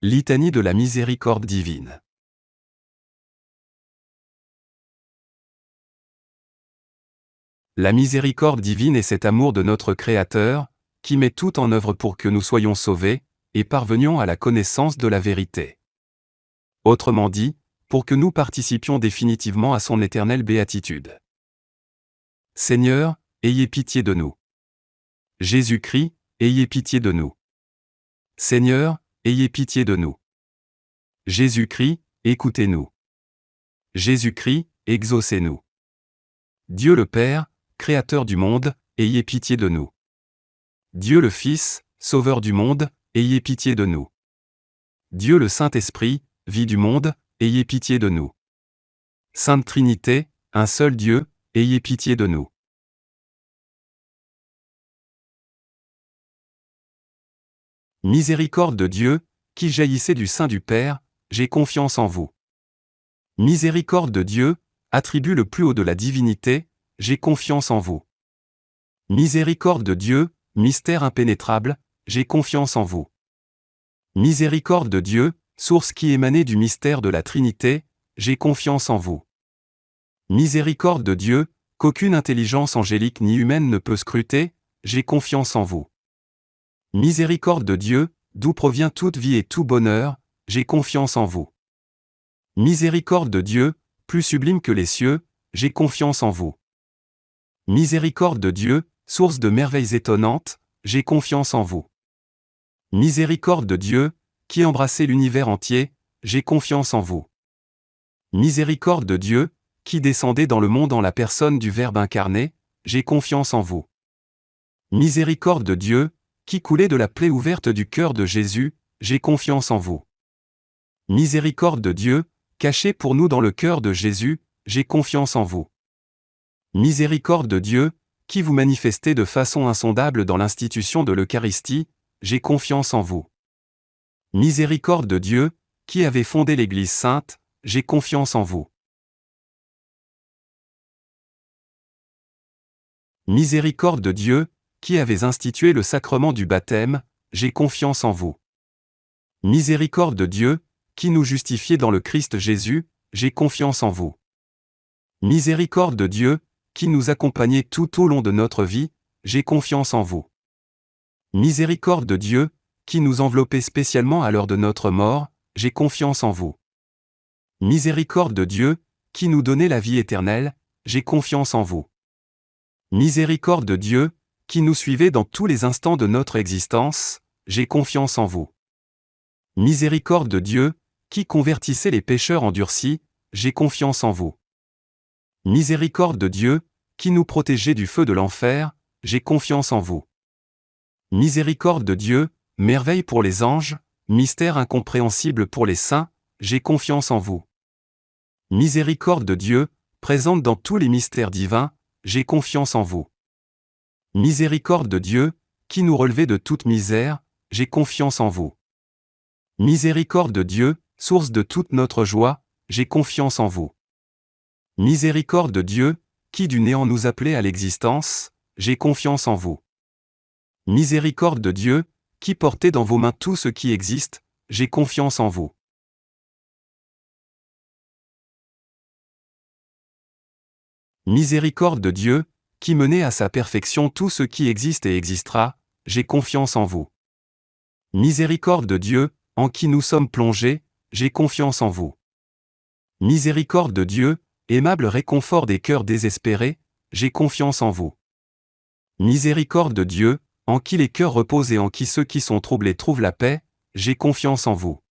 Litanie de la miséricorde divine. La miséricorde divine est cet amour de notre Créateur, qui met tout en œuvre pour que nous soyons sauvés, et parvenions à la connaissance de la vérité. Autrement dit, pour que nous participions définitivement à son éternelle béatitude. Seigneur, ayez pitié de nous. Jésus-Christ, ayez pitié de nous. Seigneur, ayez pitié de nous. Jésus-Christ, écoutez-nous. Jésus-Christ, exaucez-nous. Dieu le Père, Créateur du monde, ayez pitié de nous. Dieu le Fils, Sauveur du monde, ayez pitié de nous. Dieu le Saint-Esprit, vie du monde, ayez pitié de nous. Sainte Trinité, un seul Dieu, ayez pitié de nous. Miséricorde de Dieu, qui jaillissez du sein du Père, j'ai confiance en vous. Miséricorde de Dieu, attribut le plus haut de la divinité, j'ai confiance en vous. Miséricorde de Dieu, mystère impénétrable, j'ai confiance en vous. Miséricorde de Dieu, source qui émanait du mystère de la Trinité, j'ai confiance en vous. Miséricorde de Dieu, qu'aucune intelligence angélique ni humaine ne peut scruter, j'ai confiance en vous. Miséricorde de Dieu, d'où provient toute vie et tout bonheur, j'ai confiance en vous. Miséricorde de Dieu, plus sublime que les cieux, j'ai confiance en vous. Miséricorde de Dieu, source de merveilles étonnantes, j'ai confiance en vous. Miséricorde de Dieu, qui embrassez l'univers entier, j'ai confiance en vous. Miséricorde de Dieu, qui descendez dans le monde en la personne du Verbe incarné, j'ai confiance en vous. Miséricorde de Dieu, qui coulez de la plaie ouverte du cœur de Jésus, j'ai confiance en vous. Miséricorde de Dieu, cachée pour nous dans le cœur de Jésus, j'ai confiance en vous. Miséricorde de Dieu, qui vous manifestez de façon insondable dans l'institution de l'Eucharistie, j'ai confiance en vous. Miséricorde de Dieu, qui avez fondé l'Église sainte, j'ai confiance en vous. Miséricorde de Dieu, qui avez institué le sacrement du baptême, j'ai confiance en vous. Miséricorde de Dieu, qui nous justifiez dans le Christ Jésus, j'ai confiance en vous. Miséricorde de Dieu, qui nous accompagnez tout au long de notre vie, j'ai confiance en vous. Miséricorde de Dieu, qui nous enveloppez spécialement à l'heure de notre mort, j'ai confiance en vous. Miséricorde de Dieu, qui nous donnez la vie éternelle, j'ai confiance en vous. Miséricorde de Dieu, qui nous suivez dans tous les instants de notre existence, j'ai confiance en vous. Miséricorde de Dieu, qui convertissez les pécheurs endurcis, j'ai confiance en vous. Miséricorde de Dieu, qui nous protégez du feu de l'enfer, j'ai confiance en vous. Miséricorde de Dieu, merveille pour les anges, mystère incompréhensible pour les saints, j'ai confiance en vous. Miséricorde de Dieu, présente dans tous les mystères divins, j'ai confiance en vous. Miséricorde de Dieu, qui nous relevez de toute misère, j'ai confiance en vous. Miséricorde de Dieu, source de toute notre joie, j'ai confiance en vous. Miséricorde de Dieu, qui du néant nous appelez à l'existence, j'ai confiance en vous. Miséricorde de Dieu, qui portez dans vos mains tout ce qui existe, j'ai confiance en vous. Miséricorde de Dieu, qui menez à sa perfection tout ce qui existe et existera, j'ai confiance en vous. Miséricorde de Dieu, en qui nous sommes plongés, j'ai confiance en vous. Miséricorde de Dieu, aimable réconfort des cœurs désespérés, j'ai confiance en vous. Miséricorde de Dieu, en qui les cœurs reposent et en qui ceux qui sont troublés trouvent la paix, j'ai confiance en vous.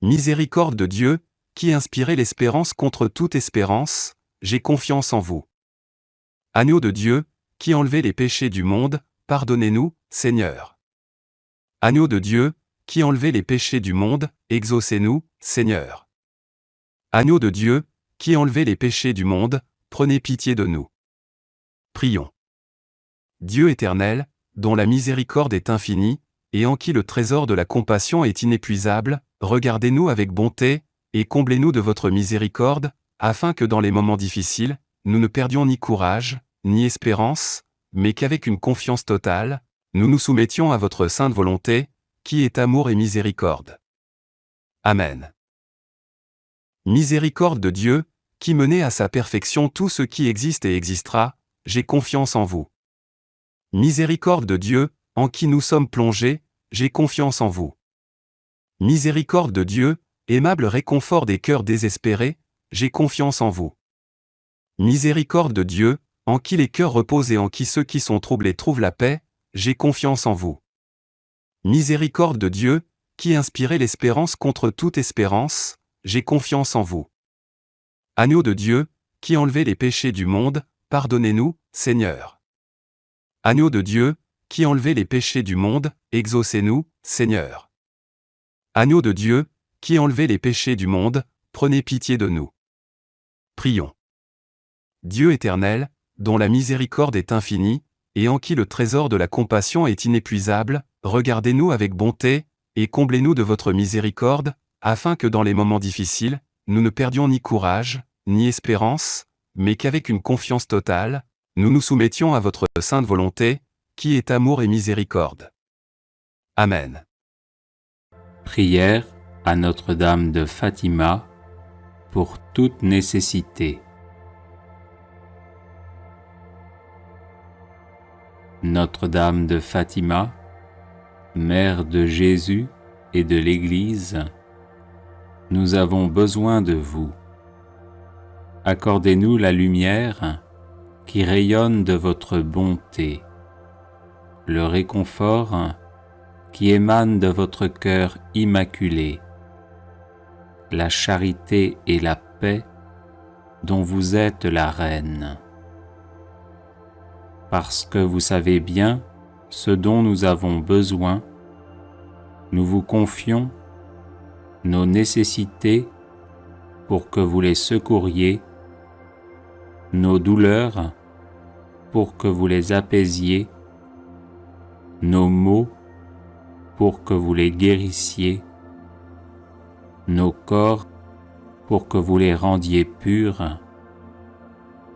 Miséricorde de Dieu, qui inspirez l'espérance contre toute espérance, j'ai confiance en vous. Agneau de Dieu, qui enlevez les péchés du monde, pardonnez-nous, Seigneur. Agneau de Dieu, qui enlevez les péchés du monde, exaucez-nous, Seigneur. Agneau de Dieu, qui enlevez les péchés du monde, prenez pitié de nous. Prions. Dieu éternel, dont la miséricorde est infinie, et en qui le trésor de la compassion est inépuisable, regardez-nous avec bonté, et comblez-nous de votre miséricorde, afin que dans les moments difficiles, nous ne perdions ni courage, ni espérance, mais qu'avec une confiance totale, nous nous soumettions à votre sainte volonté, qui est amour et miséricorde. Amen. Miséricorde de Dieu, qui menez à sa perfection tout ce qui existe et existera, j'ai confiance en vous. Miséricorde de Dieu, en qui nous sommes plongés, j'ai confiance en vous. Miséricorde de Dieu, aimable réconfort des cœurs désespérés, j'ai confiance en vous. Miséricorde de Dieu, en qui les cœurs reposent et en qui ceux qui sont troublés trouvent la paix, j'ai confiance en vous. Miséricorde de Dieu, qui inspirez l'espérance contre toute espérance, j'ai confiance en vous. Agneau de Dieu, qui enlevez les péchés du monde, pardonnez-nous, Seigneur. Agneau de Dieu, qui enlevez les péchés du monde, exaucez-nous, Seigneur. Agneau de Dieu, qui enlevez les péchés du monde, prenez pitié de nous. Prions. Dieu éternel, dont la miséricorde est infinie, et en qui le trésor de la compassion est inépuisable, regardez-nous avec bonté, et comblez-nous de votre miséricorde, afin que dans les moments difficiles, nous ne perdions ni courage, ni espérance, mais qu'avec une confiance totale, nous nous soumettions à votre sainte volonté, qui est amour et miséricorde. Amen. Prière à Notre-Dame de Fatima pour toute nécessité. Notre-Dame de Fatima, Mère de Jésus et de l'Église, nous avons besoin de vous. Accordez-nous la lumière qui rayonne de votre bonté, le réconfort qui émane de votre cœur immaculé, la charité et la paix dont vous êtes la reine. Parce que vous savez bien ce dont nous avons besoin, nous vous confions nos nécessités pour que vous les secouriez, nos douleurs pour que vous les apaisiez, nos maux pour que vous les guérissiez, nos corps pour que vous les rendiez purs,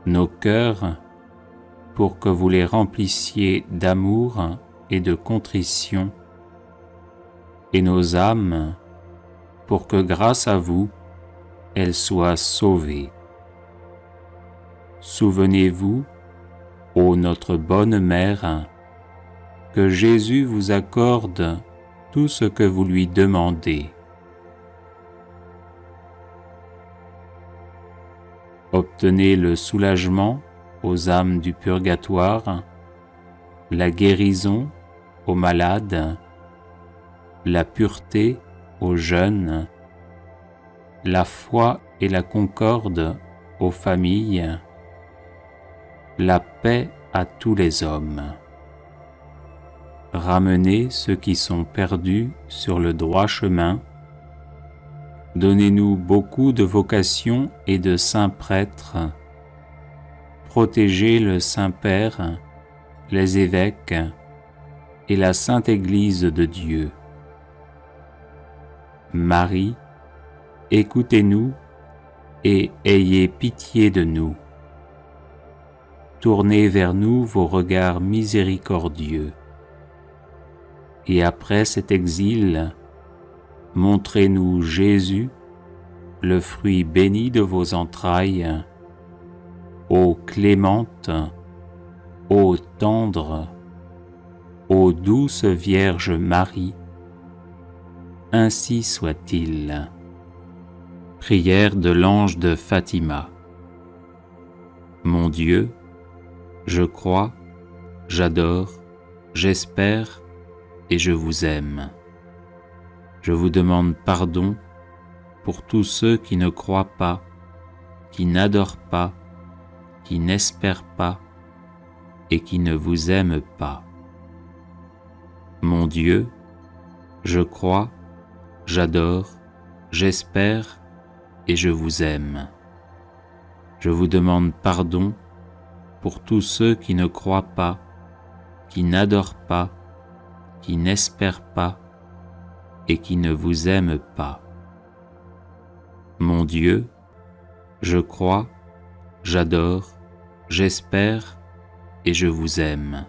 nos cœurs pour que vous les remplissiez d'amour et de contrition, et nos âmes pour que grâce à vous, elles soient sauvées. Souvenez-vous, ô notre bonne Mère, que Jésus vous accorde tout ce que vous lui demandez. Obtenez le soulagement aux âmes du purgatoire, la guérison aux malades, la pureté aux jeunes, la foi et la concorde aux familles, la paix à tous les hommes. Ramenez ceux qui sont perdus sur le droit chemin. Donnez-nous beaucoup de vocations et de saints prêtres. Protégez le Saint-Père, les évêques et la Sainte Église de Dieu. Marie, écoutez-nous et ayez pitié de nous. Tournez vers nous vos regards miséricordieux. Et après cet exil, montrez-nous Jésus, le fruit béni de vos entrailles, ô clémente, ô tendre, ô douce Vierge Marie, ainsi soit-il. Prière de l'ange de Fatima. Mon Dieu, je crois, j'adore, j'espère et je vous aime. Je vous demande pardon pour tous ceux qui ne croient pas, qui n'adorent pas, qui n'espèrent pas et qui ne vous aiment pas. Mon Dieu, je crois, j'adore, j'espère et je vous aime. Je vous demande pardon pour tous ceux qui ne croient pas, qui n'adorent pas, qui n'espèrent pas et qui ne vous aiment pas. Mon Dieu, je crois, j'adore, j'espère et je vous aime.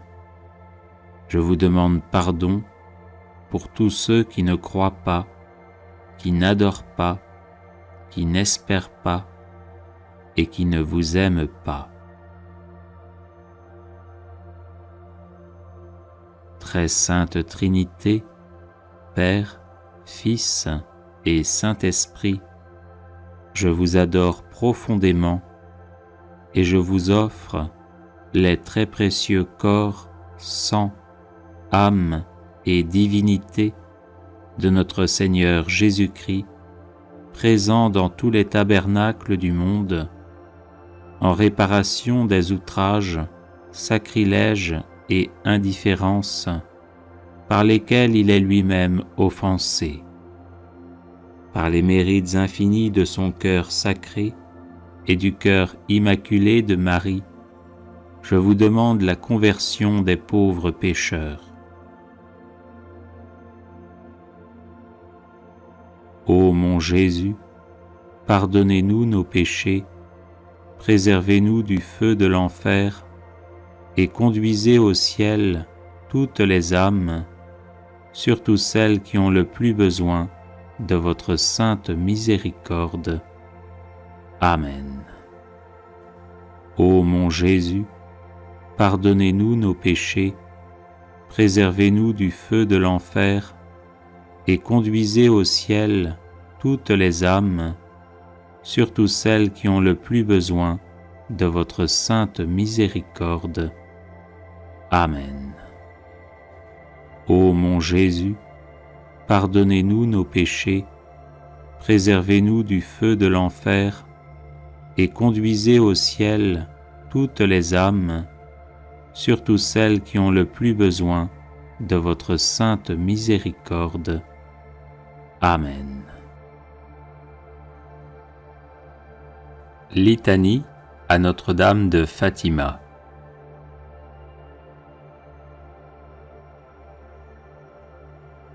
Je vous demande pardon pour tous ceux qui ne croient pas, qui n'adore pas, qui n'espère pas et qui ne vous aime pas. Très sainte Trinité, Père, Fils et Saint-Esprit, je vous adore profondément et je vous offre les très précieux corps, sang, âme et divinité de notre Seigneur Jésus-Christ, présent dans tous les tabernacles du monde, en réparation des outrages, sacrilèges et indifférences par lesquels il est lui-même offensé. Par les mérites infinis de son cœur sacré et du cœur immaculé de Marie, je vous demande la conversion des pauvres pécheurs. Ô mon Jésus, pardonnez-nous nos péchés, préservez-nous du feu de l'enfer et conduisez au ciel toutes les âmes, surtout celles qui ont le plus besoin de votre sainte miséricorde. Amen. Ô mon Jésus, pardonnez-nous nos péchés, préservez-nous du feu de l'enfer et conduisez au ciel toutes les âmes, surtout celles qui ont le plus besoin de votre sainte miséricorde. Amen. Ô mon Jésus, pardonnez-nous nos péchés, préservez-nous du feu de l'enfer et conduisez au ciel toutes les âmes, surtout celles qui ont le plus besoin de votre sainte miséricorde. Amen. Litanie à Notre-Dame de Fatima.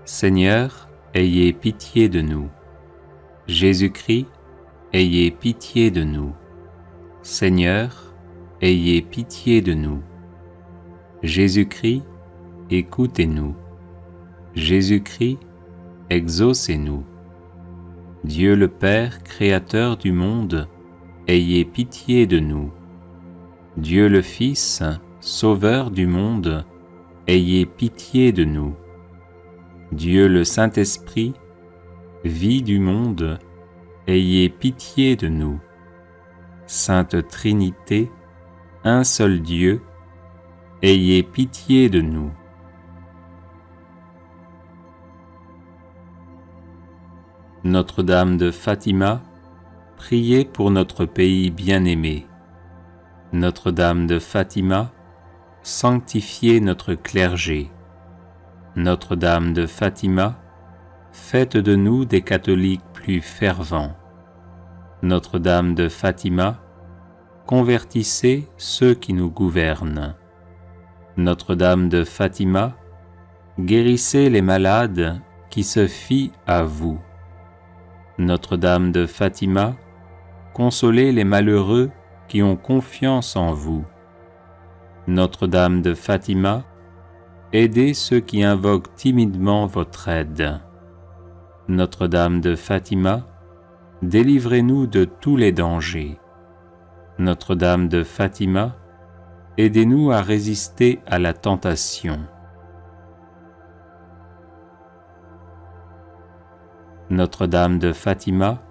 Seigneur, ayez pitié de nous. Jésus-Christ, ayez pitié de nous. Seigneur, ayez pitié de nous. Jésus-Christ, écoutez-nous. Jésus-Christ, exaucez-nous. Dieu le Père, Créateur du monde, ayez pitié de nous. Dieu le Fils, Sauveur du monde, ayez pitié de nous. Dieu le Saint-Esprit, vie du monde, ayez pitié de nous. Sainte Trinité, un seul Dieu, ayez pitié de nous. Notre-Dame de Fatima, priez pour notre pays bien-aimé. Notre-Dame de Fatima, sanctifiez notre clergé. Notre-Dame de Fatima, faites de nous des catholiques plus fervents. Notre-Dame de Fatima, convertissez ceux qui nous gouvernent. Notre-Dame de Fatima, guérissez les malades qui se fient à vous. Notre-Dame de Fatima, consolez les malheureux qui ont confiance en vous. Notre-Dame de Fatima, aidez ceux qui invoquent timidement votre aide. Notre-Dame de Fatima, délivrez-nous de tous les dangers. Notre-Dame de Fatima, aidez-nous à résister à la tentation. Notre-Dame de Fatima,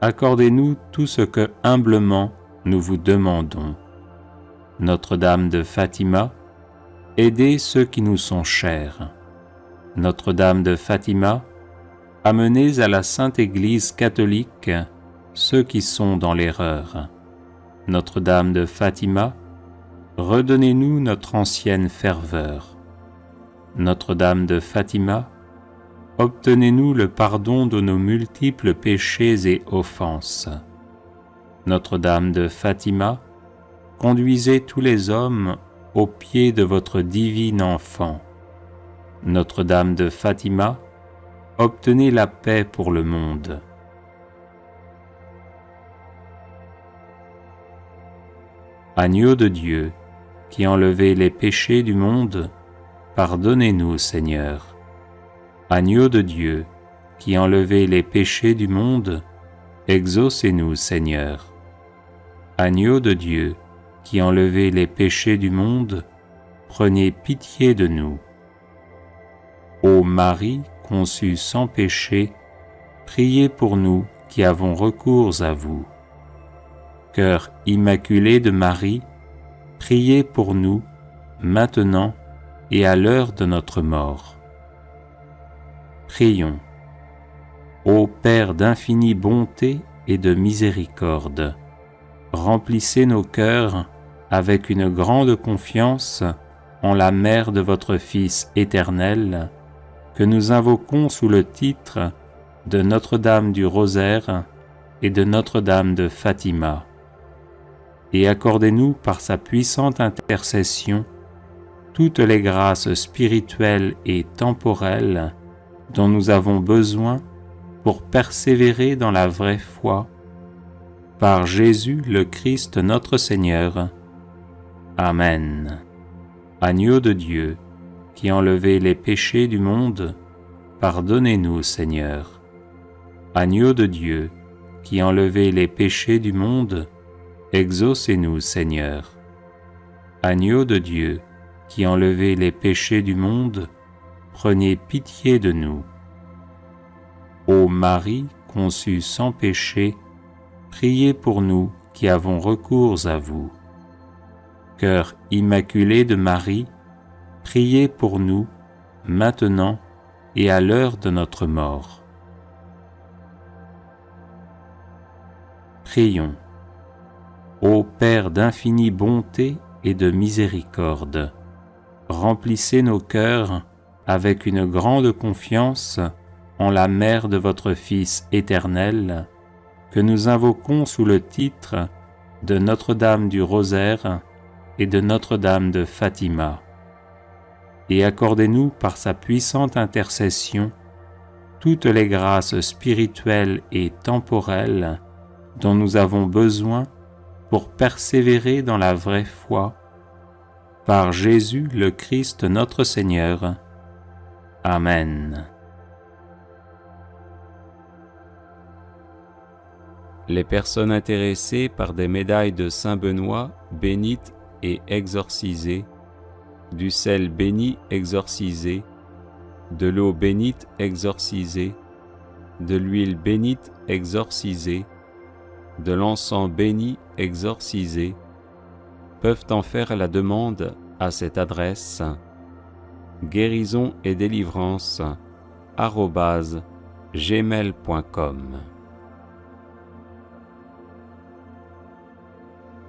accordez-nous tout ce que humblement nous vous demandons. Notre-Dame de Fatima, aidez ceux qui nous sont chers. Notre-Dame de Fatima, amenez à la Sainte Église catholique ceux qui sont dans l'erreur. Notre-Dame de Fatima, redonnez-nous notre ancienne ferveur. Notre-Dame de Fatima, obtenez-nous le pardon de nos multiples péchés et offenses. Notre-Dame de Fatima, conduisez tous les hommes au pied de votre divine enfant. Notre-Dame de Fatima, obtenez la paix pour le monde. Agneau de Dieu, qui enlevez les péchés du monde, pardonnez-nous, Seigneur. Agneau de Dieu, qui enlevez les péchés du monde, exaucez-nous, Seigneur. Agneau de Dieu, qui enlevez les péchés du monde, prenez pitié de nous. Ô Marie conçue sans péché, priez pour nous qui avons recours à vous. Cœur immaculé de Marie, priez pour nous, maintenant et à l'heure de notre mort. Prions. Ô Père d'infinie bonté et de miséricorde, remplissez nos cœurs avec une grande confiance en la mère de votre Fils éternel, que nous invoquons sous le titre de Notre-Dame du Rosaire et de Notre-Dame de Fatima. Et accordez-nous par sa puissante intercession toutes les grâces spirituelles et temporelles dont nous avons besoin pour persévérer dans la vraie foi, par Jésus le Christ notre Seigneur. Amen. Agneau de Dieu, qui enlevez les péchés du monde, pardonnez-nous, Seigneur. Agneau de Dieu, qui enlevez les péchés du monde, exaucez-nous, Seigneur. Agneau de Dieu, qui enlevez les péchés du monde, prenez pitié de nous. Ô Marie conçue sans péché, priez pour nous qui avons recours à vous. Cœur immaculé de Marie, priez pour nous, maintenant et à l'heure de notre mort. Prions. Ô Père d'infinie bonté et de miséricorde, remplissez nos cœurs avec une grande confiance en la mère de votre Fils éternel, que nous invoquons sous le titre de Notre-Dame du Rosaire et de Notre-Dame de Fatima. Et accordez-nous par sa puissante intercession toutes les grâces spirituelles et temporelles dont nous avons besoin pour persévérer dans la vraie foi, par Jésus le Christ notre Seigneur. Amen. Les personnes intéressées par des médailles de Saint Benoît bénites et exorcisées, du sel béni exorcisé, de l'eau bénite exorcisée, de l'huile bénite exorcisée, de l'encens béni exorcisé, peuvent en faire la demande à cette adresse: guérison et délivrance @gmail.com.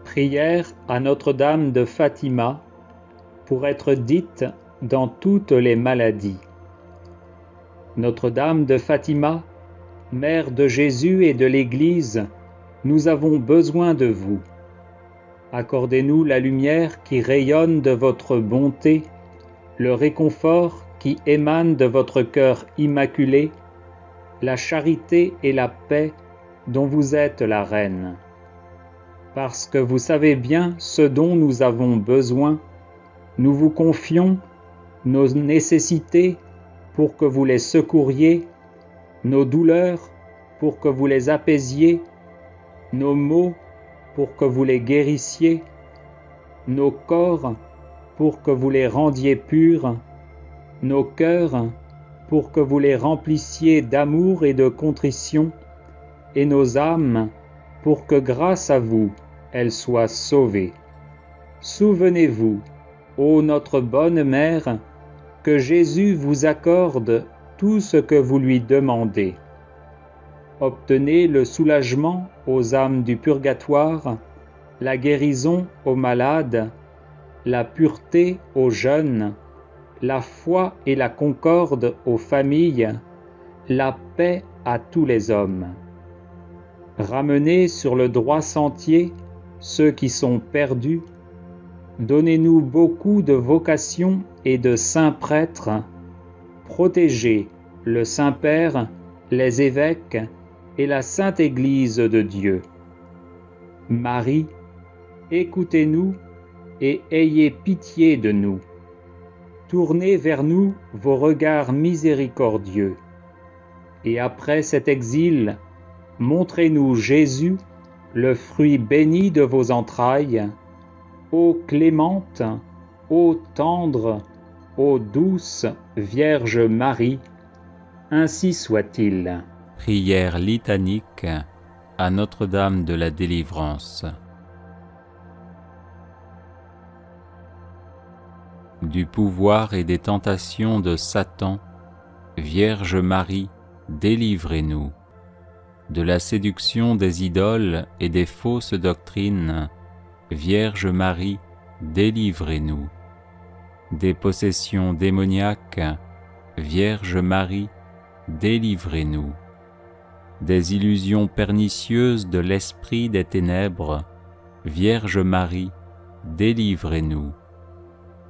Prière à Notre-Dame de Fatima pour être dite dans toutes les maladies. Notre-Dame de Fatima, Mère de Jésus et de l'Église, nous avons besoin de vous. Accordez-nous la lumière qui rayonne de votre bonté, le réconfort qui émane de votre cœur immaculé, la charité et la paix dont vous êtes la reine. Parce que vous savez bien ce dont nous avons besoin, nous vous confions nos nécessités pour que vous les secouriez, nos douleurs pour que vous les apaisiez, nos maux pour que vous les guérissiez, nos corps pour que vous les rendiez purs, nos cœurs pour que vous les remplissiez d'amour et de contrition, et nos âmes pour que grâce à vous, elles soient sauvées. Souvenez-vous, ô notre bonne Mère, que Jésus vous accorde tout ce que vous lui demandez. Obtenez le soulagement aux âmes du purgatoire, la guérison aux malades, la pureté aux jeunes, la foi et la concorde aux familles, la paix à tous les hommes. Ramenez sur le droit sentier ceux qui sont perdus, donnez-nous beaucoup de vocations et de saints prêtres, protégez le Saint-Père, les évêques et la Sainte Église de Dieu. Marie, écoutez-nous et ayez pitié de nous. Tournez vers nous vos regards miséricordieux. et après cet exil, montrez-nous Jésus, le fruit béni de vos entrailles. Ô clémente, ô tendre, ô douce Vierge Marie, ainsi soit-il. Prière litanique à Notre-Dame de la Délivrance. Du pouvoir et des tentations de Satan, Vierge Marie, délivrez-nous. De la séduction des idoles et des fausses doctrines, Vierge Marie, délivrez-nous. Des possessions démoniaques, Vierge Marie, délivrez-nous. Des illusions pernicieuses de l'esprit des ténèbres, Vierge Marie, délivrez-nous.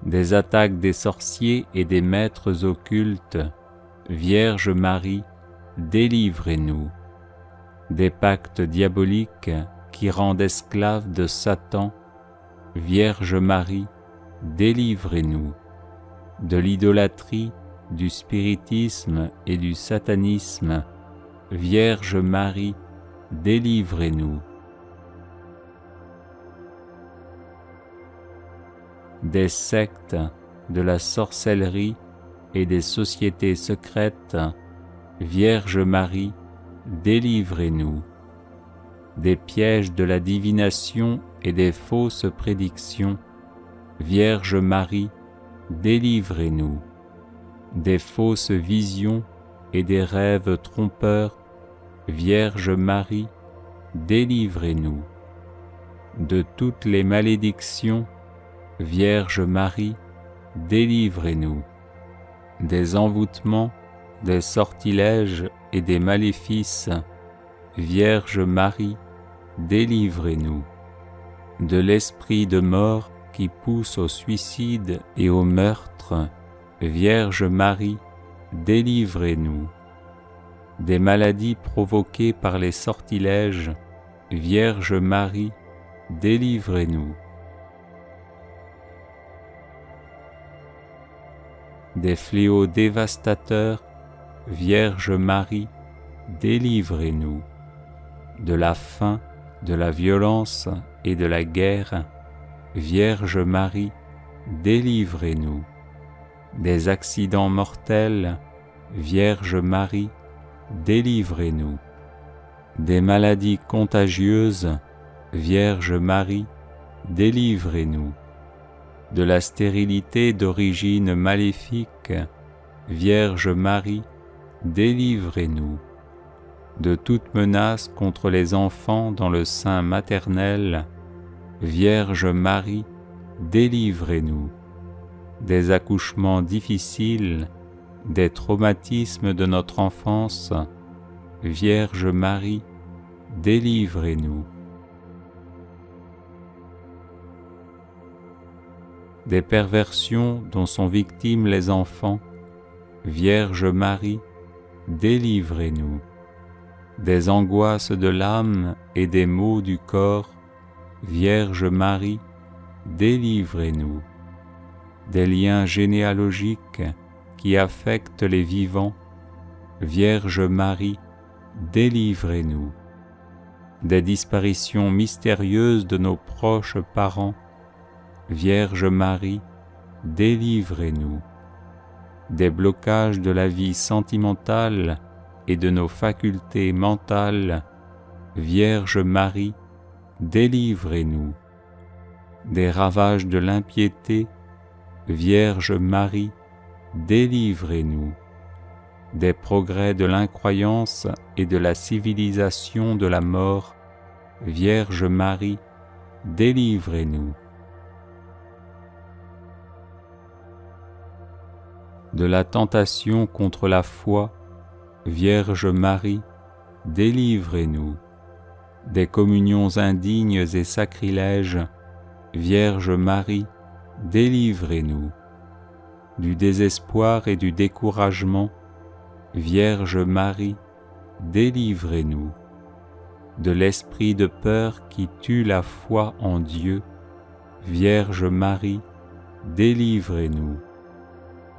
Des attaques des sorciers et des maîtres occultes, Vierge Marie, délivrez-nous. Des pactes diaboliques qui rendent esclaves de Satan, Vierge Marie, délivrez-nous. De l'idolâtrie, du spiritisme et du satanisme, Vierge Marie, délivrez-nous. Des sectes, de la sorcellerie et des sociétés secrètes, Vierge Marie, délivrez-nous. Des pièges de la divination et des fausses prédictions, Vierge Marie, délivrez-nous. Des fausses visions et des rêves trompeurs, Vierge Marie, délivrez-nous. De toutes les malédictions, Vierge Marie, délivrez-nous. Des envoûtements, des sortilèges et des maléfices, Vierge Marie, délivrez-nous. De l'esprit de mort qui pousse au suicide et au meurtre, Vierge Marie, délivrez-nous. Des maladies provoquées par les sortilèges, Vierge Marie, délivrez-nous. Des fléaux dévastateurs, Vierge Marie, délivrez-nous. De la faim, de la violence et de la guerre, Vierge Marie, délivrez-nous. Des accidents mortels, Vierge Marie, délivrez-nous. Des maladies contagieuses, Vierge Marie, délivrez-nous. De la stérilité d'origine maléfique, Vierge Marie, délivrez-nous. De toute menace contre les enfants dans le sein maternel, Vierge Marie, délivrez-nous. Des accouchements difficiles, des traumatismes de notre enfance, Vierge Marie, délivrez-nous. Des perversions dont sont victimes les enfants, Vierge Marie, délivrez-nous. Des angoisses de l'âme et des maux du corps, Vierge Marie, délivrez-nous. Des liens généalogiques qui affectent les vivants, Vierge Marie, délivrez-nous. Des disparitions mystérieuses de nos proches parents, Vierge Marie, délivrez-nous. Des blocages de la vie sentimentale et de nos facultés mentales, Vierge Marie, délivrez-nous. Des ravages de l'impiété, Vierge Marie, délivrez-nous. Des progrès de l'incroyance et de la civilisation de la mort, Vierge Marie, délivrez-nous. De la tentation contre la foi, Vierge Marie, délivrez-nous. Des communions indignes et sacrilèges, Vierge Marie, délivrez-nous. Du désespoir et du découragement, Vierge Marie, délivrez-nous. De l'esprit de peur qui tue la foi en Dieu, Vierge Marie, délivrez-nous.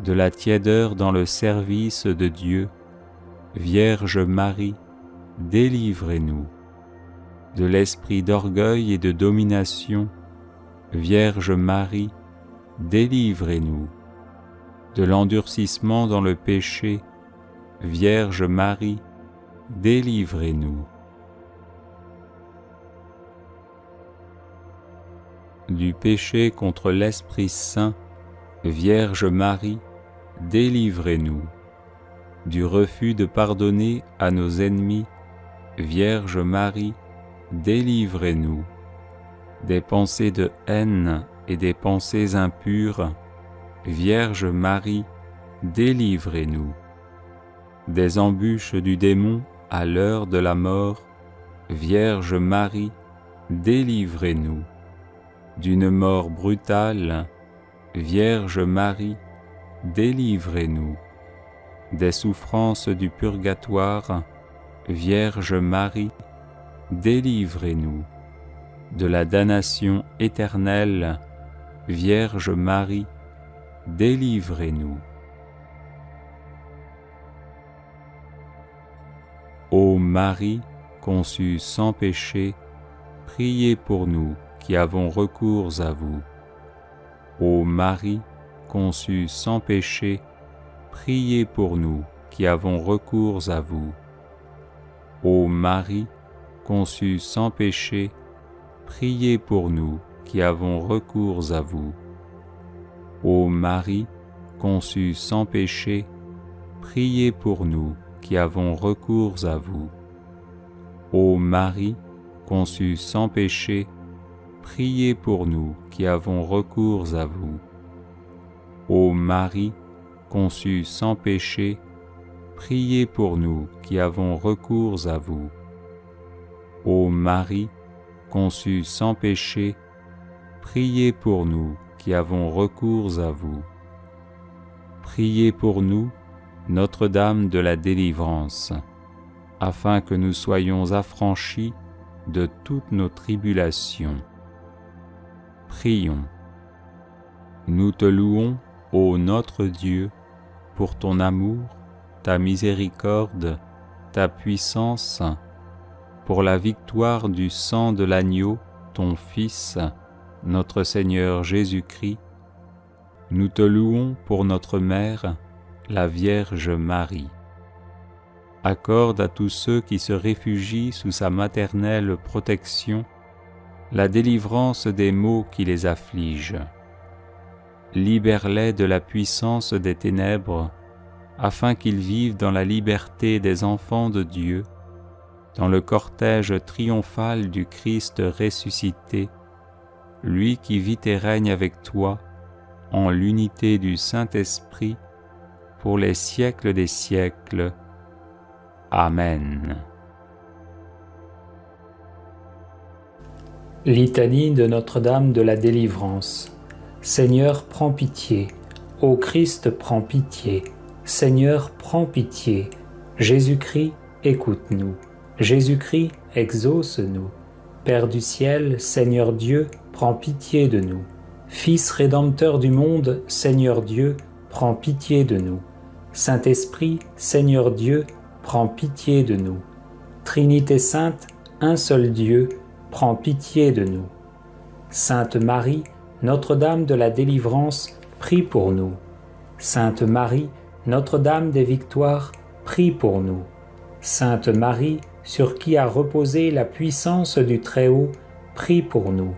De la tiédeur dans le service de Dieu, Vierge Marie, délivrez-nous. De l'esprit d'orgueil et de domination, Vierge Marie, délivrez-nous. De l'endurcissement dans le péché, Vierge Marie, délivrez-nous. Du péché contre l'Esprit Saint, Vierge Marie, délivrez-nous. Du refus de pardonner à nos ennemis, Vierge Marie, délivrez-nous. Des pensées de haine et des pensées impures, Vierge Marie, délivrez-nous. Des embûches du démon à l'heure de la mort, Vierge Marie, délivrez-nous. D'une mort brutale, Vierge Marie, délivrez-nous. Des souffrances du purgatoire, Vierge Marie, délivrez-nous. De la damnation éternelle, Vierge Marie, délivrez-nous. Ô Marie, conçue sans péché, priez pour nous qui avons recours à vous. Ô Marie, conçue sans péché, priez pour nous qui avons recours à vous. Ô Marie, conçue sans péché, priez pour nous qui avons recours à vous. Ô Marie, conçue sans péché, priez pour nous qui avons recours à vous. Ô Marie, conçue sans péché, priez pour nous qui avons recours à vous. Ô Marie, conçue sans péché, priez pour nous qui avons recours à vous. Ô Marie, conçue sans péché, priez pour nous qui avons recours à vous. Priez pour nous, Notre-Dame de la délivrance, afin que nous soyons affranchis de toutes nos tribulations. Prions. Nous te louons, ô notre Dieu, pour ton amour, ta miséricorde, ta puissance, pour la victoire du sang de l'agneau, ton Fils, notre Seigneur Jésus-Christ. Nous te louons pour notre Mère, la Vierge Marie. Accorde à tous ceux qui se réfugient sous sa maternelle protection la délivrance des maux qui les affligent. Libère-les de la puissance des ténèbres, afin qu'ils vivent dans la liberté des enfants de Dieu, dans le cortège triomphal du Christ ressuscité, lui qui vit et règne avec toi, en l'unité du Saint-Esprit, pour les siècles des siècles. Amen. Litanie de Notre-Dame de la Délivrance. Seigneur, prends pitié. Ô Christ, prends pitié. Seigneur, prends pitié. Jésus-Christ, écoute-nous. Jésus-Christ, exauce-nous. Père du ciel, Seigneur Dieu, prends pitié de nous. Fils rédempteur du monde, Seigneur Dieu, prends pitié de nous. Saint-Esprit, Seigneur Dieu, prends pitié de nous. Trinité sainte, un seul Dieu, prends pitié de nous. Sainte Marie, Notre-Dame de la délivrance, prie pour nous. Sainte Marie, Notre-Dame des victoires, prie pour nous. Sainte Marie, sur qui a reposé la puissance du Très-Haut, prie pour nous.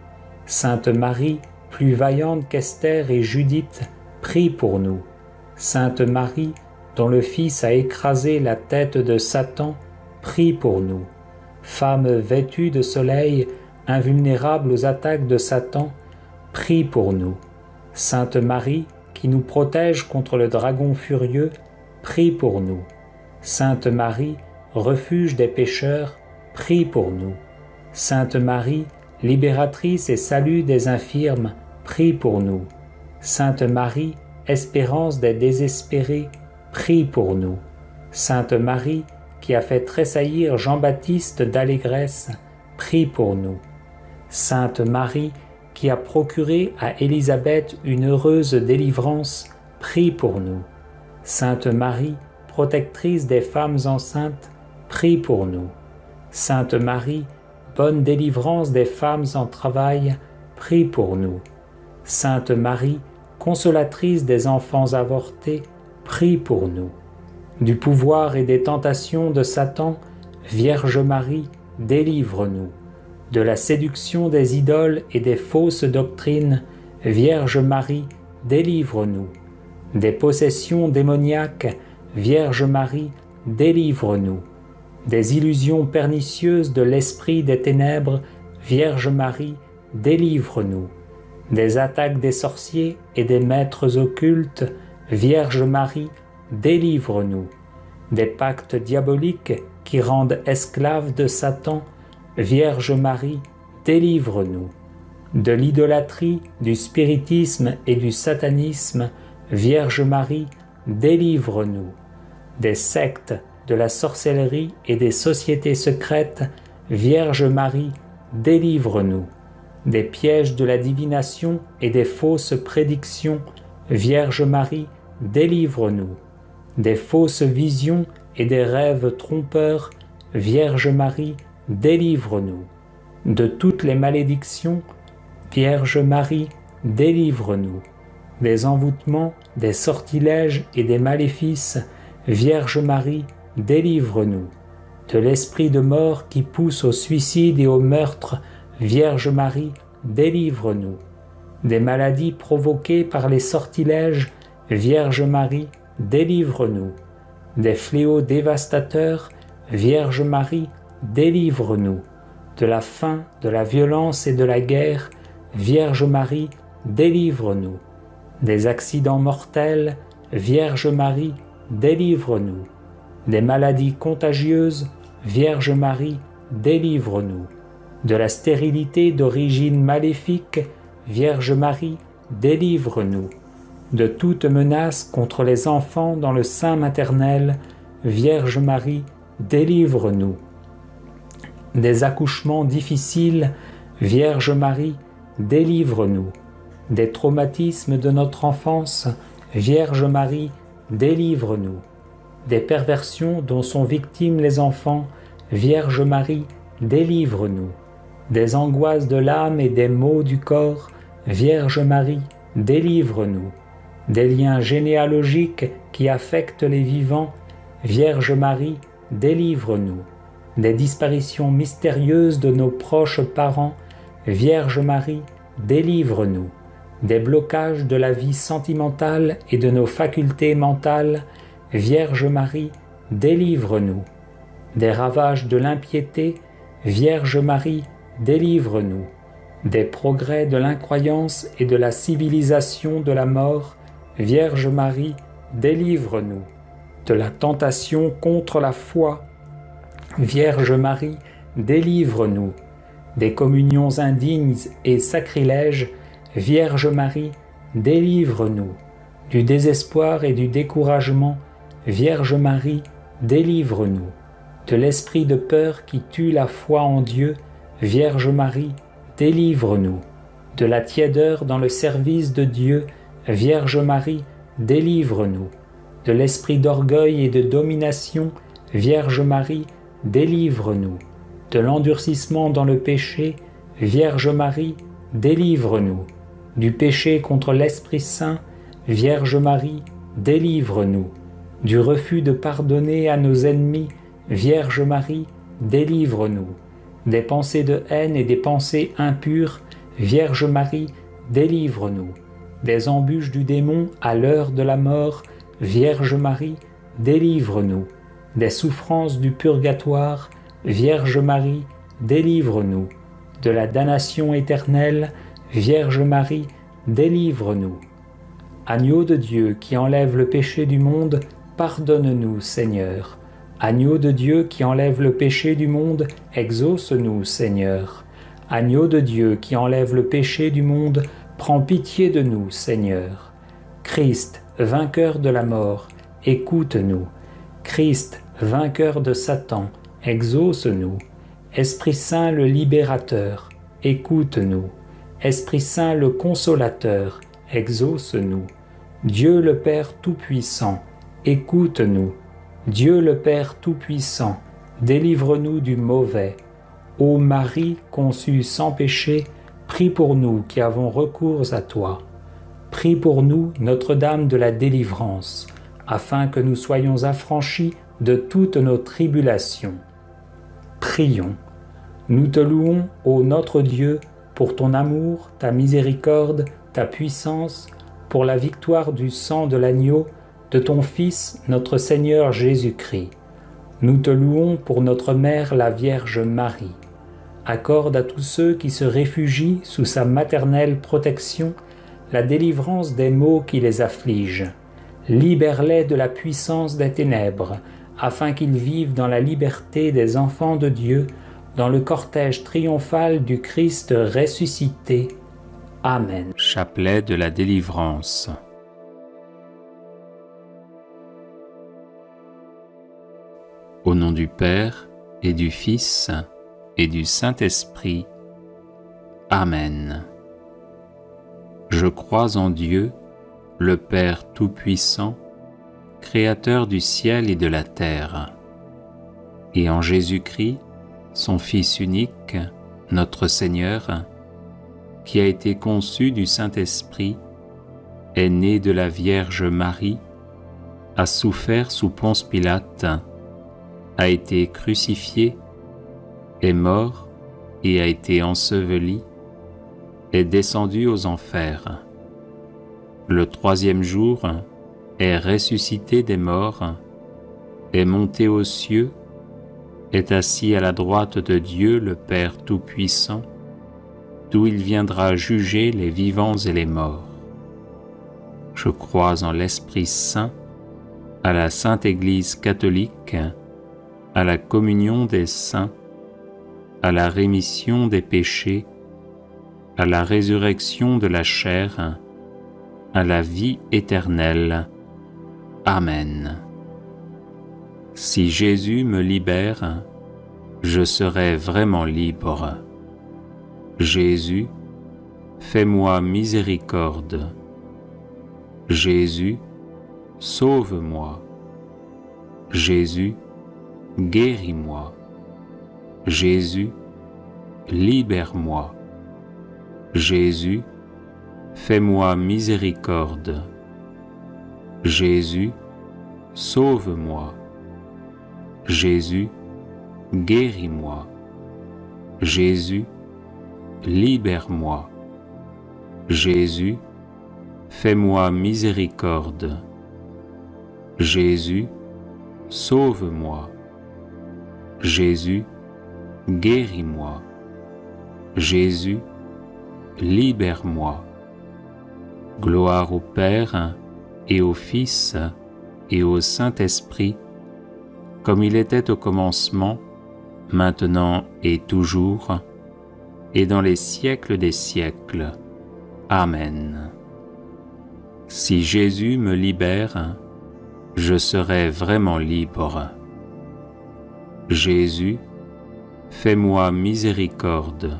Sainte Marie, plus vaillante qu'Esther et Judith, prie pour nous. Sainte Marie, dont le Fils a écrasé la tête de Satan, prie pour nous. Femme vêtue de soleil, invulnérable aux attaques de Satan, prie pour nous. Sainte Marie, qui nous protège contre le dragon furieux, prie pour nous. Sainte Marie, refuge des pécheurs, prie pour nous. Sainte Marie, libératrice et salut des infirmes, prie pour nous. Sainte Marie, espérance des désespérés, prie pour nous. Sainte Marie, qui a fait tressaillir Jean-Baptiste d'allégresse, prie pour nous. Sainte Marie, qui a procuré à Élisabeth une heureuse délivrance, prie pour nous. Sainte Marie, protectrice des femmes enceintes, prie pour nous. Sainte Marie, bonne délivrance des femmes en travail, prie pour nous. Sainte Marie, consolatrice des enfants avortés, prie pour nous. Du pouvoir et des tentations de Satan, Vierge Marie, délivre-nous. De la séduction des idoles et des fausses doctrines, Vierge Marie, délivre-nous. Des possessions démoniaques, Vierge Marie, délivre-nous. Des illusions pernicieuses de l'esprit des ténèbres, Vierge Marie, délivre-nous. Des attaques des sorciers et des maîtres occultes, Vierge Marie, délivre-nous. Des pactes diaboliques qui rendent esclaves de Satan, Vierge Marie, délivre-nous. De l'idolâtrie, du spiritisme et du satanisme, Vierge Marie, délivre-nous. Des sectes, de la sorcellerie et des sociétés secrètes, Vierge Marie, délivre-nous. Des pièges de la divination et des fausses prédictions, Vierge Marie, délivre-nous. Des fausses visions et des rêves trompeurs, Vierge Marie, délivre-nous. De toutes les malédictions, Vierge Marie, délivre-nous. Des envoûtements, des sortilèges et des maléfices, Vierge Marie, délivre-nous. De l'esprit de mort qui pousse au suicide et au meurtre, Vierge Marie, délivre-nous. Des maladies provoquées par les sortilèges, Vierge Marie, délivre-nous. Des fléaux dévastateurs, Vierge Marie, délivre-nous. De la faim, de la violence et de la guerre, Vierge Marie, délivre-nous. Des accidents mortels, Vierge Marie, délivre-nous. Des maladies contagieuses, Vierge Marie, délivre-nous. De la stérilité d'origine maléfique, Vierge Marie, délivre-nous. De toute menace contre les enfants dans le sein maternel, Vierge Marie, délivre-nous. Des accouchements difficiles, Vierge Marie, délivre-nous. Des traumatismes de notre enfance, Vierge Marie, délivre-nous. Des perversions dont sont victimes les enfants, Vierge Marie, délivre-nous. Des angoisses de l'âme et des maux du corps, Vierge Marie, délivre-nous. Des liens généalogiques qui affectent les vivants, Vierge Marie, délivre-nous. Des disparitions mystérieuses de nos proches parents, Vierge Marie, délivre-nous. Des blocages de la vie sentimentale et de nos facultés mentales, Vierge Marie, délivre-nous. Des ravages de l'impiété, Vierge Marie, délivre-nous. Des progrès de l'incroyance et de la civilisation de la mort, Vierge Marie, délivre-nous. De la tentation contre la foi, Vierge Marie, délivre-nous. Des communions indignes et sacrilèges, Vierge Marie, délivre-nous. Du désespoir et du découragement, Vierge Marie, délivre-nous. De l'esprit de peur qui tue la foi en Dieu, Vierge Marie, délivre-nous. De la tiédeur dans le service de Dieu, Vierge Marie, délivre-nous. De l'esprit d'orgueil et de domination, Vierge Marie, délivre-nous. De l'endurcissement dans le péché, Vierge Marie, délivre-nous. Du péché contre l'Esprit Saint, Vierge Marie, délivre-nous. Du refus de pardonner à nos ennemis, Vierge Marie, délivre-nous. Des pensées de haine et des pensées impures, Vierge Marie, délivre-nous. Des embûches du démon à l'heure de la mort, Vierge Marie, délivre-nous. Des souffrances du purgatoire, Vierge Marie, délivre-nous. De la damnation éternelle, Vierge Marie, délivre-nous. Agneau de Dieu qui enlève le péché du monde, pardonne-nous, Seigneur. Agneau de Dieu qui enlève le péché du monde, exauce-nous, Seigneur. Agneau de Dieu qui enlève le péché du monde, prends pitié de nous, Seigneur. Christ, vainqueur de la mort, écoute-nous. Christ, vainqueur de Satan, exauce-nous. Esprit Saint le libérateur, écoute-nous. Esprit Saint le consolateur, exauce-nous. Dieu le Père Tout-Puissant, écoute-nous. Dieu le Père Tout-Puissant, délivre-nous du mauvais. Ô Marie conçue sans péché, prie pour nous qui avons recours à toi. Prie pour nous, Notre-Dame de la délivrance, afin que nous soyons affranchis de toutes nos tribulations. Prions. Nous te louons, ô notre Dieu, pour ton amour, ta miséricorde, ta puissance, pour la victoire du sang de l'agneau, de ton Fils, notre Seigneur Jésus-Christ. Nous te louons pour notre Mère, la Vierge Marie. Accorde à tous ceux qui se réfugient sous sa maternelle protection la délivrance des maux qui les affligent. Libère-les de la puissance des ténèbres, afin qu'ils vivent dans la liberté des enfants de Dieu, dans le cortège triomphal du Christ ressuscité. Amen. Chapelet de la délivrance. Au nom du Père et du Fils et du Saint-Esprit. Amen. Je crois en Dieu, le Père Tout-Puissant, Créateur du ciel et de la terre, et en Jésus-Christ, son Fils unique, notre Seigneur, qui a été conçu du Saint-Esprit, est né de la Vierge Marie, a souffert sous Ponce Pilate, a été crucifié, est mort et a été enseveli, est descendu aux enfers. Le troisième jour, est ressuscité des morts, est monté aux cieux, est assis à la droite de Dieu le Père Tout-Puissant, d'où il viendra juger les vivants et les morts. Je crois en l'Esprit Saint, à la Sainte Église catholique, à la communion des saints, à la rémission des péchés, à la résurrection de la chair, à la vie éternelle. Amen. Si Jésus me libère, je serai vraiment libre. Jésus, fais-moi miséricorde. Jésus, sauve-moi. Jésus, guéris-moi. Jésus, libère-moi. Jésus, fais-moi miséricorde. Jésus, sauve-moi. Jésus, guéris-moi. Jésus, libère-moi. Jésus, fais-moi miséricorde. Jésus, sauve-moi. Jésus, guéris-moi. Jésus, libère-moi. Gloire au Père et au Fils et au Saint-Esprit, comme il était au commencement, maintenant et toujours, et dans les siècles des siècles. Amen. Si Jésus me libère, je serai vraiment libre. Jésus, fais-moi miséricorde.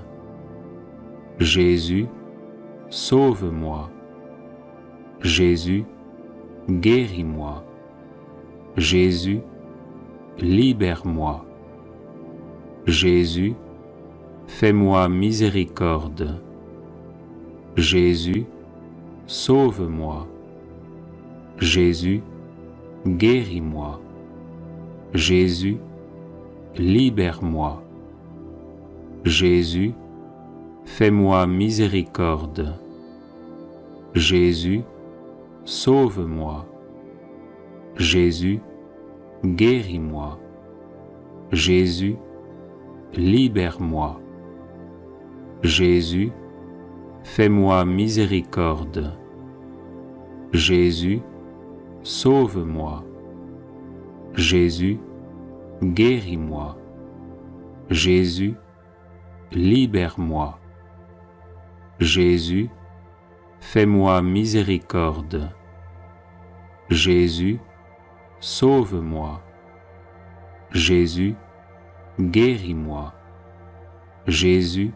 Jésus, sauve-moi. Jésus, guéris-moi. Jésus, libère-moi. Jésus, fais-moi miséricorde. Jésus, sauve-moi. Jésus, guéris-moi. Jésus, libère-moi. Jésus, fais-moi miséricorde. Jésus, sauve-moi. Jésus, guéris-moi. Jésus, libère-moi. Jésus, fais-moi miséricorde. Jésus, sauve-moi. Jésus, guéris-moi. Jésus, libère-moi. Jésus, fais-moi miséricorde. Jésus, sauve-moi. Jésus, guéris-moi. Jésus,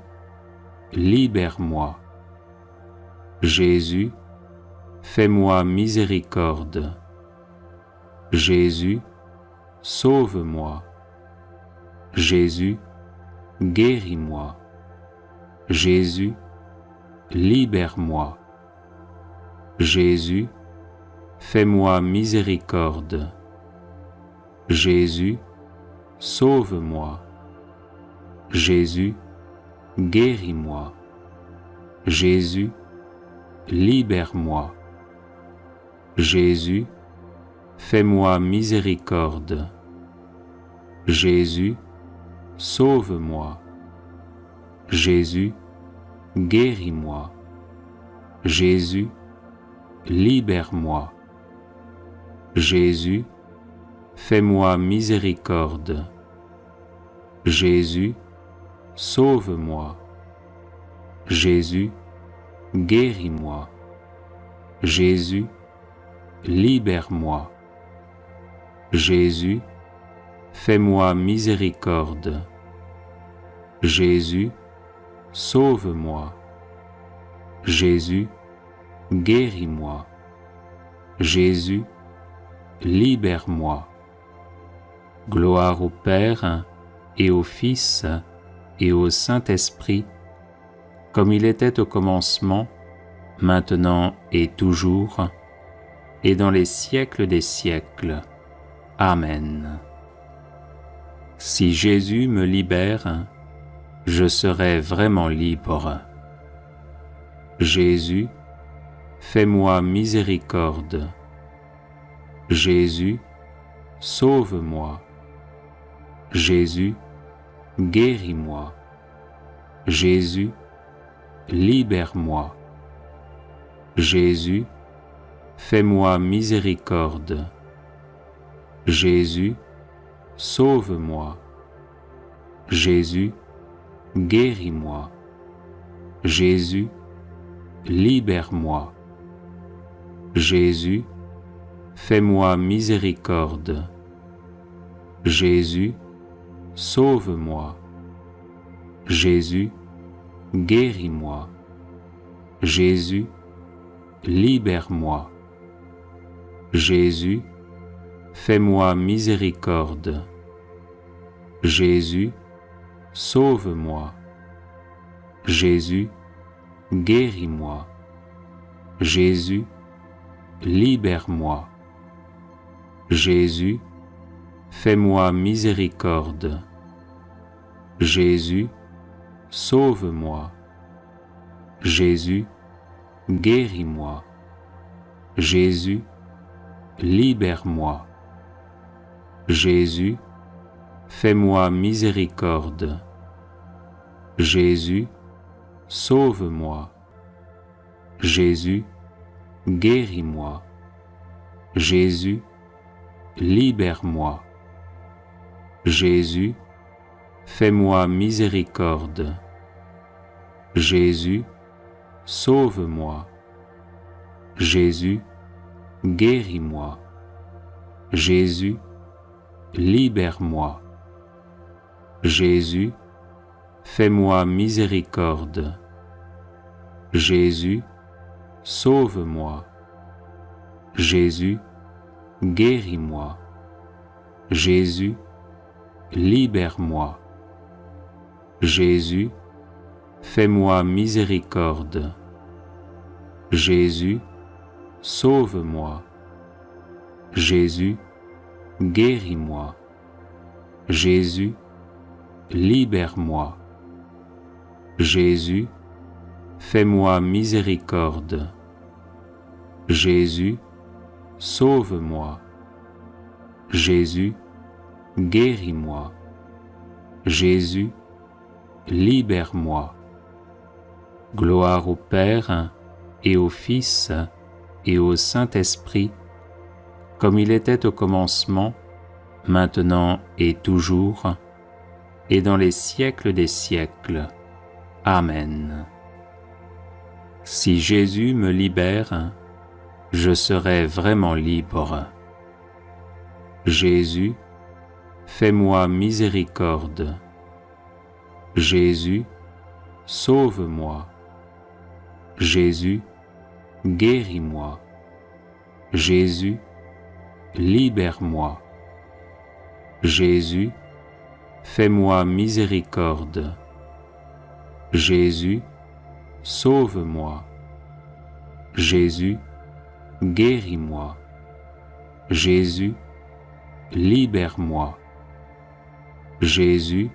libère-moi. Jésus, fais-moi miséricorde. Jésus, sauve-moi. Jésus, guéris-moi. Jésus, libère-moi. Jésus, fais-moi miséricorde. Jésus, sauve-moi. Jésus, guéris-moi. Jésus, libère-moi. Jésus, fais-moi miséricorde. Jésus, sauve-moi. Jésus, guéris-moi. Jésus, libère-moi. Jésus, fais-moi miséricorde. Jésus, sauve-moi. Jésus, guéris-moi. Jésus, libère-moi. Jésus, fais-moi miséricorde. Jésus, sauve-moi. Jésus, guéris-moi. Jésus, libère-moi. Gloire au Père et au Fils et au Saint-Esprit, comme il était au commencement, maintenant et toujours, et dans les siècles des siècles. Amen. Si Jésus me libère, je serai vraiment libre. Jésus, fais-moi miséricorde. Jésus, sauve-moi. Jésus, guéris-moi. Jésus, libère-moi. Jésus, fais-moi miséricorde. Jésus, sauve-moi. Jésus, guéris-moi. Jésus, libère-moi. Jésus, fais-moi miséricorde. Jésus, sauve-moi. Jésus, guéris-moi. Jésus, libère-moi. Jésus, fais-moi miséricorde. Jésus, sauve-moi. Jésus, guéris-moi. Jésus, libère-moi. Jésus, fais-moi miséricorde. Jésus, sauve-moi. Jésus, guéris-moi. Jésus, libère-moi. Jésus, fais-moi miséricorde. Jésus, sauve-moi. Jésus, guéris-moi. Jésus, libère-moi. Jésus, fais-moi miséricorde. Jésus, sauve-moi. Jésus, guéris-moi. Jésus, libère-moi. Jésus, fais-moi miséricorde. Jésus, sauve-moi. Jésus, guéris-moi. Jésus, libère-moi. Jésus, fais-moi miséricorde. Jésus, sauve-moi. Jésus, guéris-moi. Jésus, libère-moi. Jésus, fais-moi miséricorde. Jésus, sauve-moi. Jésus, guéris-moi. Jésus, libère-moi. Gloire au Père et au Fils et au Saint-Esprit, comme il était au commencement, maintenant et toujours, et dans les siècles des siècles. Amen. Si Jésus me libère, je serai vraiment libre. Jésus, fais-moi miséricorde. Jésus, sauve-moi. Jésus, guéris-moi. Jésus, libère-moi. Jésus, fais-moi miséricorde. Jésus, sauve-moi. Jésus, guéris-moi. Jésus, libère-moi. Jésus,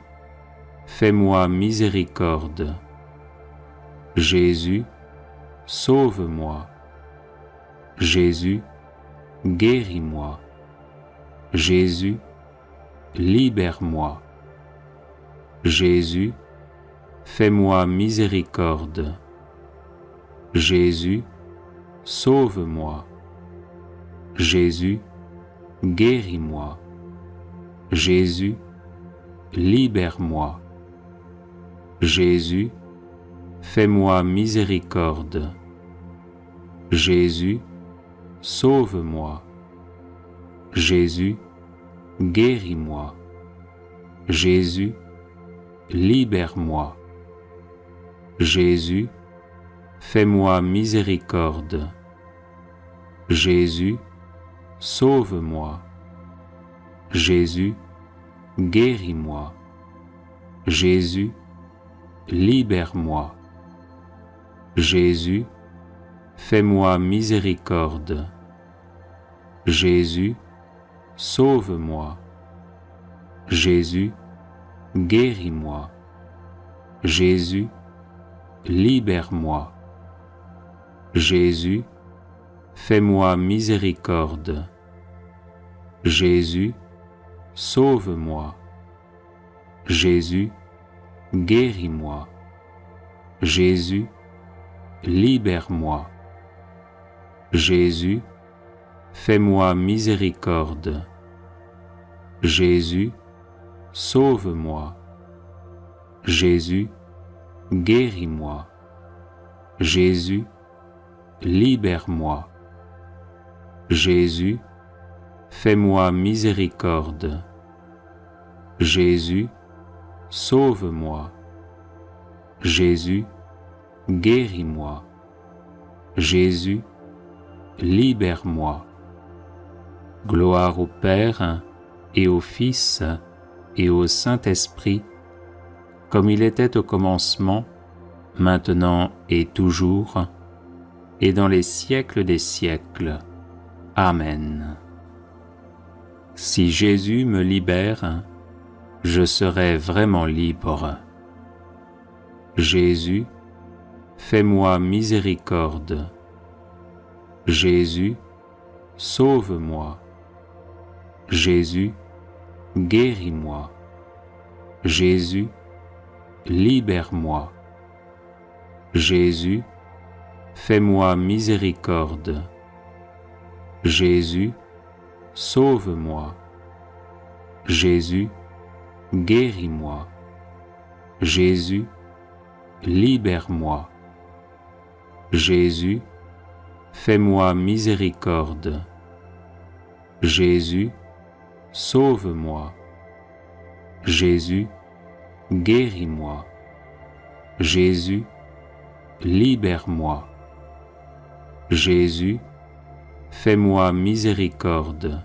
fais-moi miséricorde. Jésus, sauve-moi. Jésus, guéris-moi. Jésus, libère-moi. Jésus, fais-moi miséricorde. Jésus, sauve-moi. Jésus, guéris-moi. Jésus, libère-moi. Jésus, fais-moi miséricorde. Jésus, sauve-moi. Jésus, guéris-moi. Jésus, libère-moi. Jésus, fais-moi miséricorde. Jésus, sauve-moi. Jésus, guéris-moi. Jésus, libère-moi. Jésus, fais-moi miséricorde. Jésus, sauve-moi. Jésus, guéris-moi. Jésus, libère-moi. Jésus, fais-moi miséricorde. Jésus, sauve-moi. Jésus, guéris-moi. Jésus, libère-moi. Jésus, fais-moi miséricorde. Jésus, sauve-moi. Jésus, guéris-moi. Jésus, libère-moi. Jésus, fais-moi miséricorde. Jésus, sauve-moi. Jésus, guéris-moi. Jésus, libère-moi. Gloire au Père et au Fils et au Saint-Esprit, comme il était au commencement, maintenant et toujours, et dans les siècles des siècles. Amen. Si Jésus me libère, je serai vraiment libre. Jésus, fais-moi miséricorde. Jésus, sauve-moi. Jésus, guéris-moi. Jésus, libère-moi. Jésus, fais-moi miséricorde. Jésus, sauve-moi. Jésus, guéris-moi. Jésus, libère-moi. Jésus, fais-moi miséricorde. Jésus, sauve-moi. Jésus, guéris-moi. Jésus, libère-moi. Jésus, fais-moi miséricorde.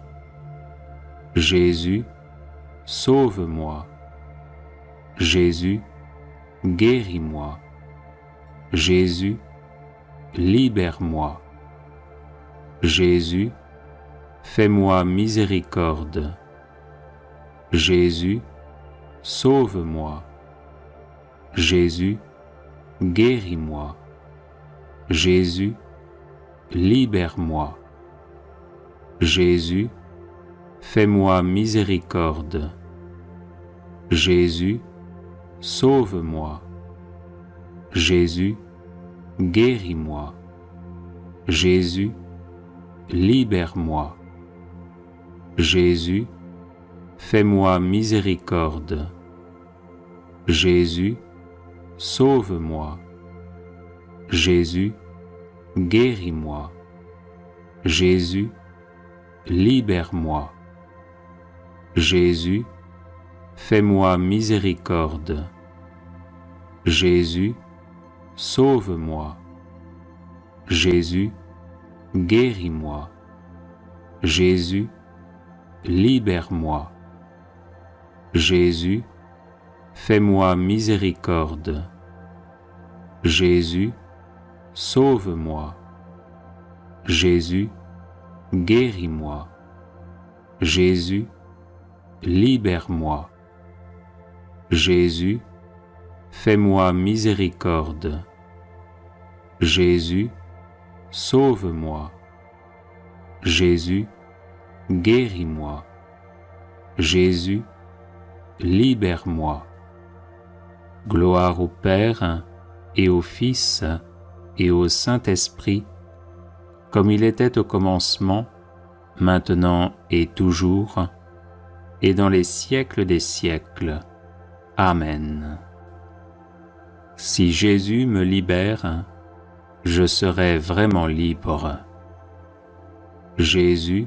Jésus, sauve-moi. Jésus, guéris-moi. Jésus, libère-moi. Jésus, fais-moi miséricorde. Jésus, sauve-moi. Jésus, guéris-moi. Jésus, libère-moi. Jésus, fais-moi miséricorde. Jésus, sauve-moi. Jésus, guéris-moi. Jésus, libère-moi. Jésus, fais-moi miséricorde. Jésus, sauve-moi. Jésus, guéris-moi. Jésus, libère-moi. Jésus, fais-moi miséricorde. Jésus, sauve-moi. Jésus, guéris-moi. Jésus, libère-moi. Jésus, fais-moi miséricorde. Jésus, sauve-moi. Jésus, guéris-moi. Jésus, libère-moi. Jésus, fais-moi miséricorde. Jésus, sauve-moi. Jésus, guéris-moi. Jésus, libère-moi. Gloire au Père et au Fils et au Saint-Esprit, comme il était au commencement, maintenant et toujours, et dans les siècles des siècles. Amen. Si Jésus me libère, je serai vraiment libre. Jésus,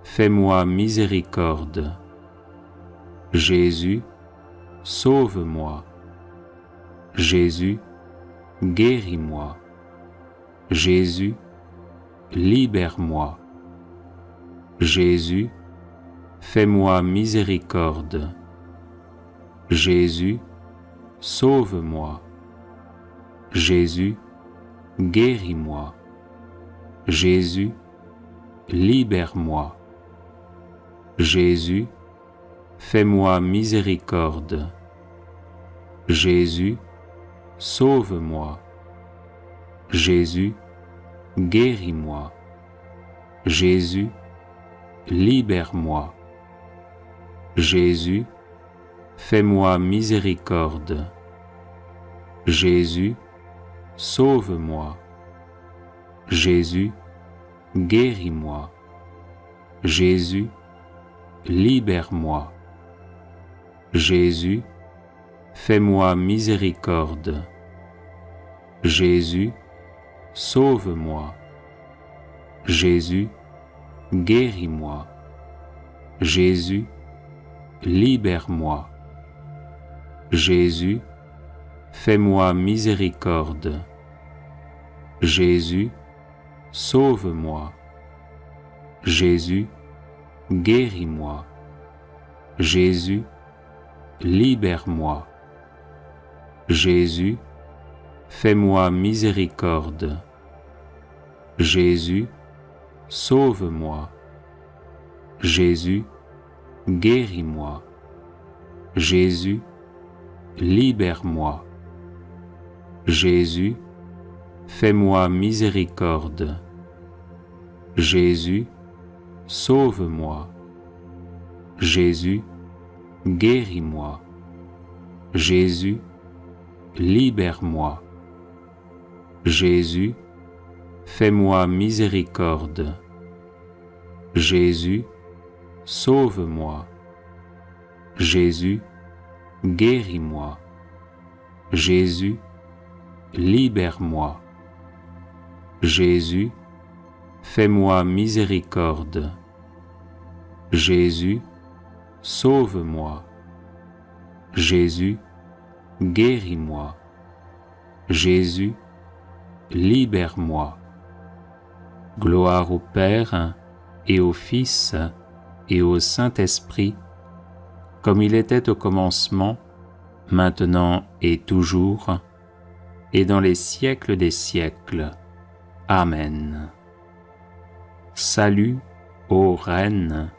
fais-moi miséricorde. Jésus, sauve-moi. Jésus, guéris-moi. Jésus, libère-moi. Jésus, fais-moi miséricorde. Jésus, sauve-moi. Jésus, guéris-moi. Jésus, libère-moi. Jésus, fais-moi miséricorde. Jésus, sauve-moi. Jésus, guéris-moi. Jésus, libère-moi. Jésus, fais-moi miséricorde. Jésus, sauve-moi. Jésus, guéris-moi. Jésus, libère-moi. Jésus, fais-moi miséricorde. Jésus, sauve-moi. Jésus, guéris-moi. Jésus, libère-moi. Jésus, fais-moi miséricorde. Jésus, sauve-moi. Jésus, guéris-moi. Jésus, libère-moi. Jésus, fais-moi miséricorde. Jésus, sauve-moi. Jésus, guéris-moi. Jésus, libère-moi. Jésus, fais-moi miséricorde. Jésus, sauve-moi. Jésus, guéris-moi. Jésus, libère-moi. Jésus, fais-moi miséricorde. Jésus, sauve-moi. Jésus, guéris-moi. Jésus, libère-moi. Jésus, fais-moi miséricorde. Jésus, sauve-moi. Jésus, guéris-moi. Jésus, libère-moi. Gloire au Père et au Fils et au Saint-Esprit, comme il était au commencement, maintenant et toujours, et dans les siècles des siècles. Amen. Salut, ô Reine,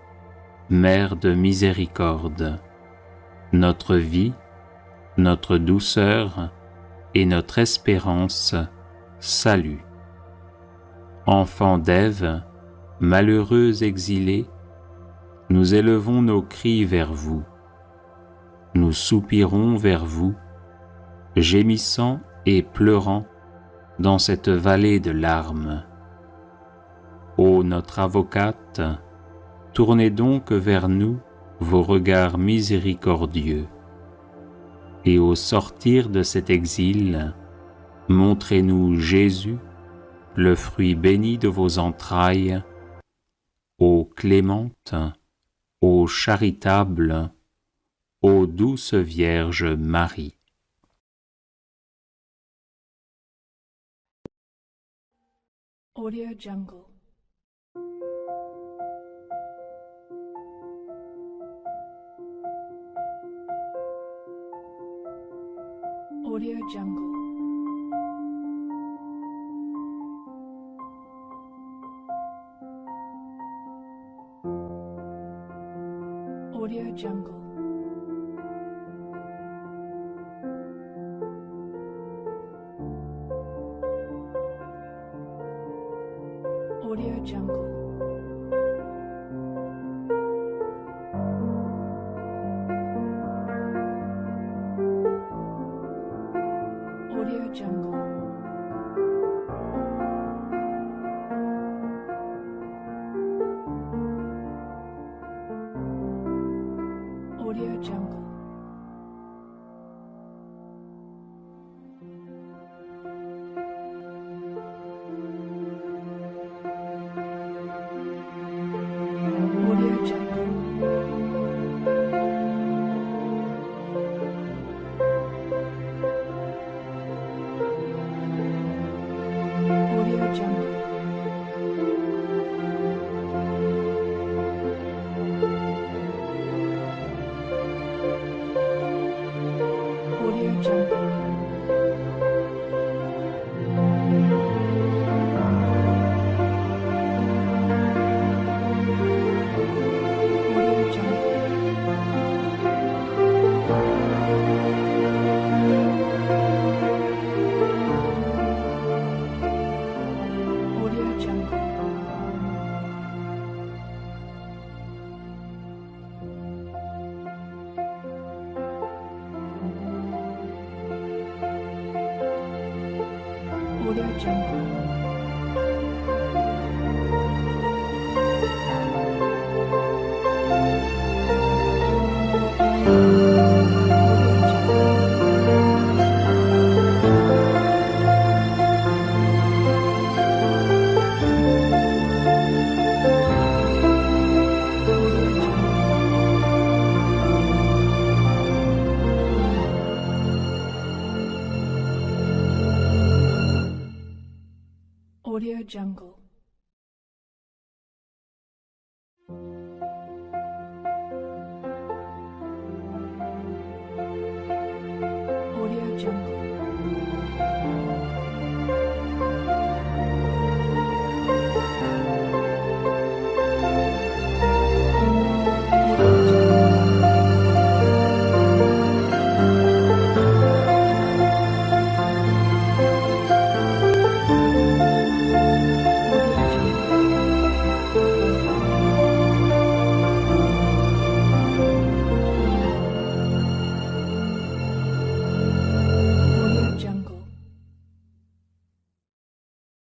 Mère de miséricorde, notre vie, notre douceur et notre espérance, salut. Enfants d'Ève, malheureux exilés, nous élevons nos cris vers vous. Nous soupirons vers vous, gémissant et pleurant dans cette vallée de larmes. Ô notre avocate, tournez donc vers nous vos regards miséricordieux, et au sortir de cet exil, montrez-nous Jésus, le fruit béni de vos entrailles, ô clémente, ô charitable, ô douce Vierge Marie. Audio Jungle. Audio Jungle. Audio Jungle. Audio Jungle. Audio Jungle. Audio Jungle. Audio Jungle. Audio Jungle. Audio Jungle. Audio Jungle. Audio Jungle. Audio Jungle. Audio Jungle. Audio Jungle.